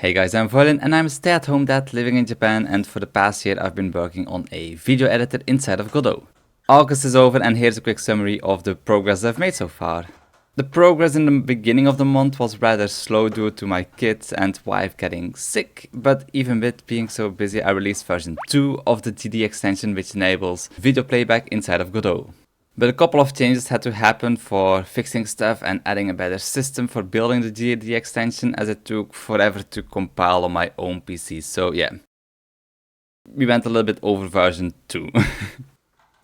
Hey guys, I'm Verlin and I'm a stay-at-home dad living in Japan, and for the past year I've been working on a video editor inside of Godot. August is over and here's a quick summary of the progress I've made so far. The progress in the beginning of the month was rather slow due to my kids and wife getting sick, but even with being so busy I released version 2 of the GD extension, which enables video playback inside of Godot. But a couple of changes had to happen for fixing stuff and adding a better system for building the GD extension, as it took forever to compile on my own PC. So yeah, we went a little bit over version 2.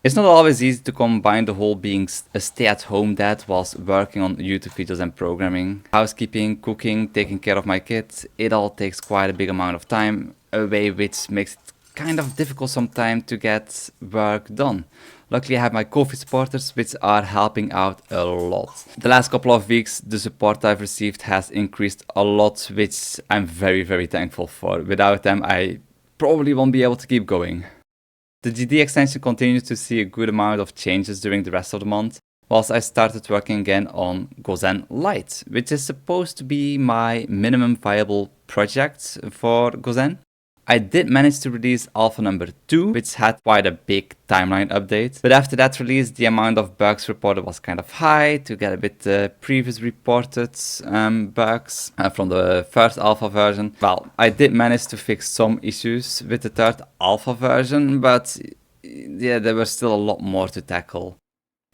It's not always easy to combine the whole being a stay-at-home dad whilst working on YouTube videos and programming. Housekeeping, cooking, taking care of my kids, it all takes quite a big amount of time away, which makes it kind of difficult sometimes to get work done. Luckily I have my Ko-fi supporters, which are helping out a lot. The last couple of weeks the support I've received has increased a lot, which I'm very thankful for. Without them I probably won't be able to keep going. The GD extension continues to see a good amount of changes during the rest of the month, whilst I started working again on Gozen Lite, which is supposed to be my minimum viable project for Gozen. I did manage to release alpha number 2, which had quite a big timeline update, but after that release the amount of bugs reported was kind of high to get a bit previous reported bugs from the first alpha version. Well, I did manage to fix some issues with the third alpha version, but yeah, there was still a lot more to tackle.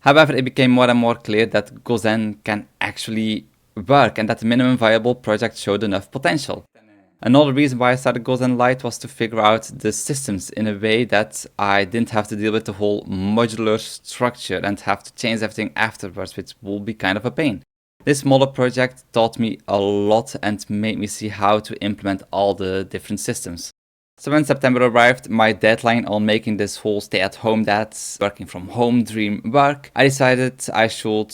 However, it became more and more clear that Gozen can actually work and that the minimum viable project showed enough potential. Another reason why I started Gozen Lite was to figure out the systems in a way that I didn't have to deal with the whole modular structure and have to change everything afterwards, which will be kind of a pain. This smaller project taught me a lot and made me see how to implement all the different systems. So when September arrived, my deadline on making this whole stay-at-home dad, working from home dream work, I decided I should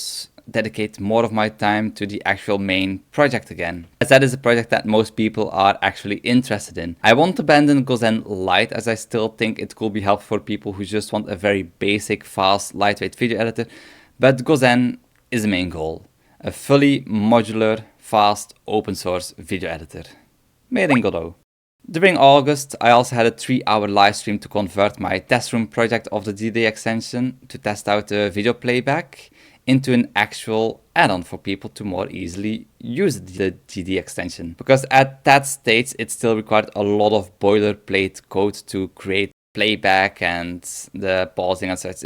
dedicate more of my time to the actual main project again, as that is a project that most people are actually interested in. I won't abandon Gozen Lite, as I still think it could be helpful for people who just want a very basic, fast, lightweight video editor, but Gozen is the main goal. A fully modular, fast, open source video editor. Made in Godot. During August, I also had a 3-hour live stream to convert my test room project of the GD extension to test out the video playback into an actual add-on for people to more easily use the GD extension. Because at that stage it still required a lot of boilerplate code to create playback and the pausing and such.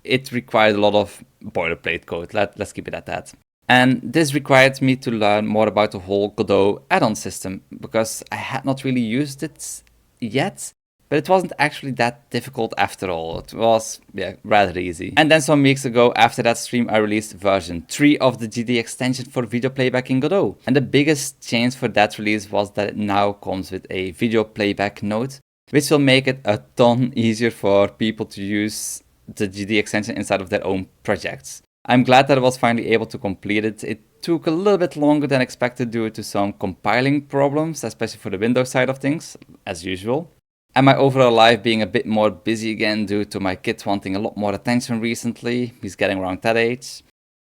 It required a lot of boilerplate code, let's keep it at that. And this required me to learn more about the whole Godot add-on system, because I had not really used it yet. But it wasn't actually that difficult after all. It was, rather easy. And then some weeks ago, after that stream, I released version 3 of the GD extension for video playback in Godot. And the biggest change for that release was that it now comes with a video playback node, which will make it a ton easier for people to use the GD extension inside of their own projects. I'm glad that I was finally able to complete it. It took a little bit longer than expected due to some compiling problems, especially for the Windows side of things, as usual. And my overall life being a bit more busy again due to my kid wanting a lot more attention recently. He's getting around that age.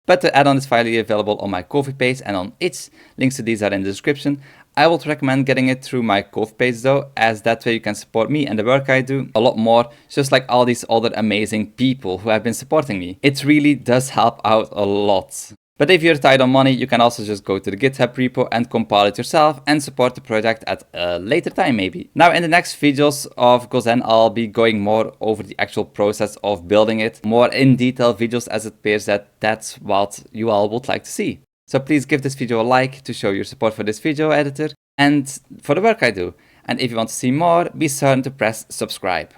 But the add-on is finally available on my Ko-fi page and on itch. Links to these are in the description. I would recommend getting it through my Ko-fi page though, as that way you can support me and the work I do a lot more, just like all these other amazing people who have been supporting me. It really does help out a lot. But if you're tight on money, you can also just go to the GitHub repo and compile it yourself and support the project at a later time maybe. Now in the next videos of Gozen, I'll be going more over the actual process of building it, more in detail videos, as it appears that that's what you all would like to see. So please give this video a like to show your support for this video editor and for the work I do. And if you want to see more, be certain to press subscribe.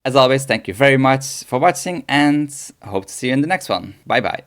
As always, thank you very much for watching and hope to see you in the next one. Bye bye.